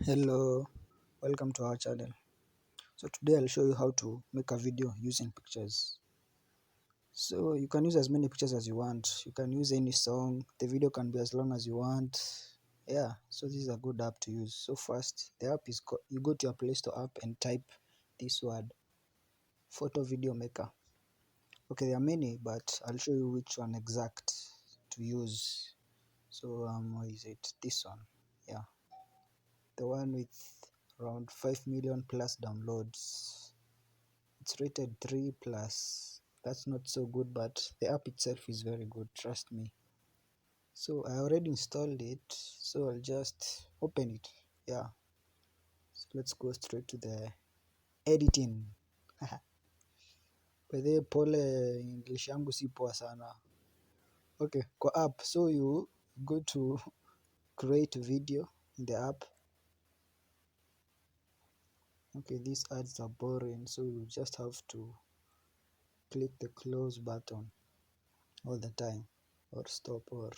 Hello, welcome to our channel. So today I'll show you how to make a video using pictures. So you can use as many pictures as you want. You can use any song. The video can be as long as you want. Yeah, so this is a good app to use. So first, the app is you go to your Play Store app and type this word, Photo Video Maker. Okay, there are many, but I'll show you which one exact to use. So what is it? This one. Yeah, the one with around 5 million plus downloads. It's rated 3 plus. That's not so good, but the app itself is very good, trust me. So I already installed it, so I'll just open it. Yeah, so let's go straight to the editing. By the pole English yangu si poa sana. Okay, kwa app, so you go to create video in the app. Okay, these ads are boring, so you just have to click the close button all the time, or stop, or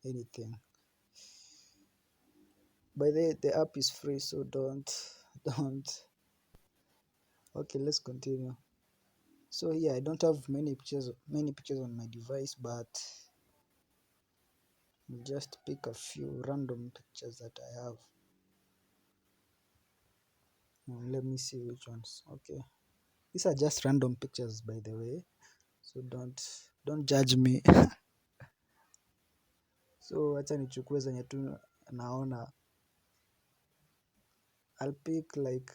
anything. By the app is free, so don't. Okay, let's continue. So yeah, I don't have many pictures on my device, but I'll just pick a few random pictures that I have. Let me see which ones. Okay, these are just random pictures, by the way, so don't judge me. So acha nichukue zenye tu naona. I'll pick like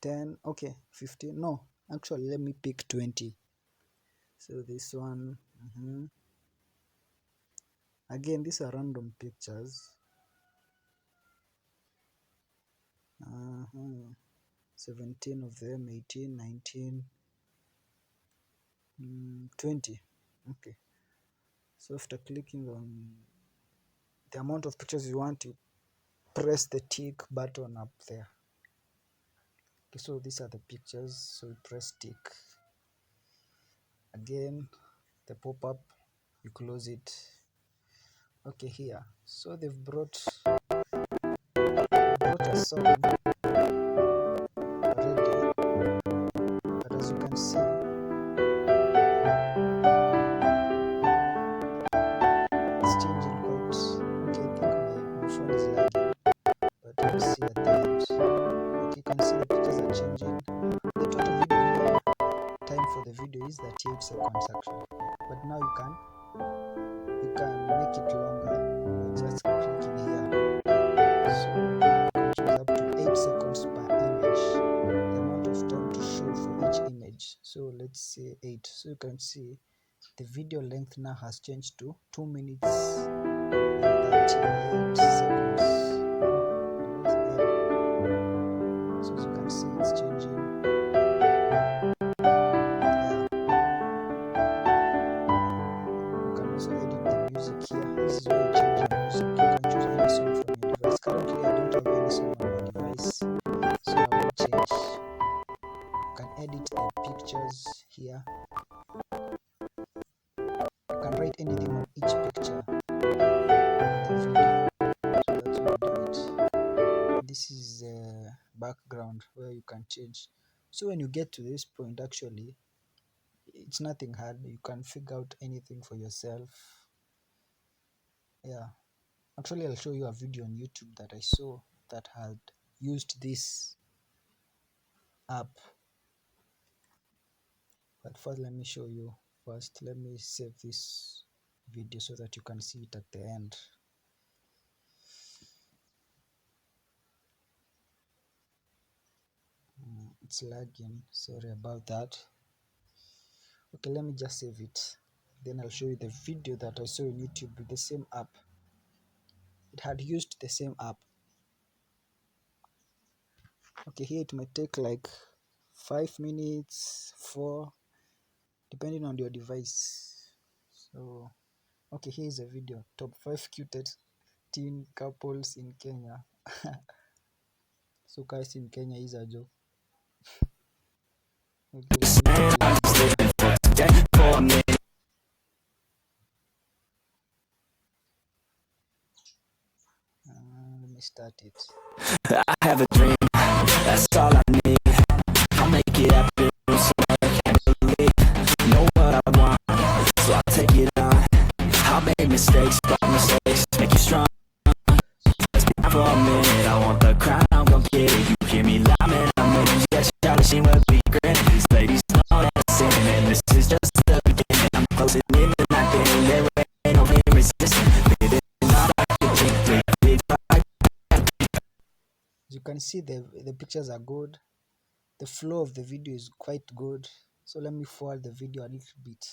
10. Okay, 15. No, actually let me pick 20. So this one. Again, these are random pictures. 17 of them, 18, 19, 20. Okay, so after clicking on the amount of pictures you want, you press the tick button up there. Okay, so these are the pictures, so you press tick. Again, the pop-up, you close it. Okay, here, so they've brought a song already, but as you can see, it's changing quite. Okay, I think my phone is lagging, but let's see at the end. Okay, you can see the pictures are changing. The total video time for the video is 38 seconds actually, but now you can make it longer by just clicking here. So you can choose up to 8 seconds per image, the amount of time to show for each image. So let's say 8. So you can see the video length now has changed to 2 minutes and 38 seconds. So as you can see, it's changing. You can also edit the music here. This is where you change your music. You can choose any song from your device. Currently, I don't have any song on my device, so I will change. You can edit the pictures here. You can write anything on each picture in the video. So that's how you do it. This is the background where you can change. So when you get to this point, actually, it's nothing hard. You can figure out anything for yourself. Yeah, actually I'll show you a video on YouTube that I saw that had used this app, but first let me show you. Let me save this video so that you can see it at the end. It's lagging, sorry about that. Okay, let me just save it, then I'll show you the video that I saw on YouTube with the same app. It had used the same app. Okay, here it might take like 5 minutes, 4, depending on your device. So okay, here is a video, top 5 cutest teen couples in Kenya. So guys in Kenya is a joke. Okay, let me me start it. I have a dream, that's all I need. I'll make it happen, so I can't believe. Know what I want, so I'll take it on. I'll make mistakes, but mistakes make you strong. Just be for a minute, I want the crown, I'm gon' get it. You hear me loud, man, I'm winning. Yeah, Charlie Sheen will be grinning. These ladies know that I'm sinning, and this is just the beginning. I'm closing in the night, and there ain't no resistance. Living all I can dream, big fight. As you can see, the pictures are good. The flow of the video is quite good. So let me forward the video a little bit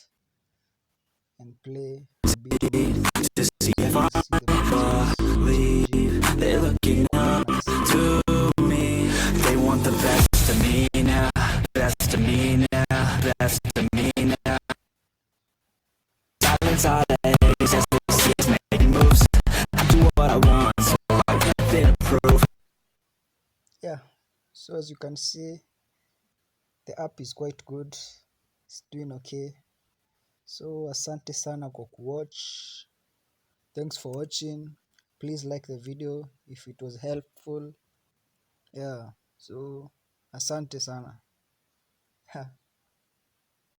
and play a bit of it To see so if you I see the pictures believe changing they're looking very up nicely. to me. They want the best of me now, best of me now, best of me now. Silence all the haters as they see us making moves. I do what I want, so I got nothing to prove. Yeah, so as you can see, the app is quite good. It's doing okay. So asante sana kwa kuwatch. Thanks for watching. Please like the video if it was helpful. Yeah, so asante sana.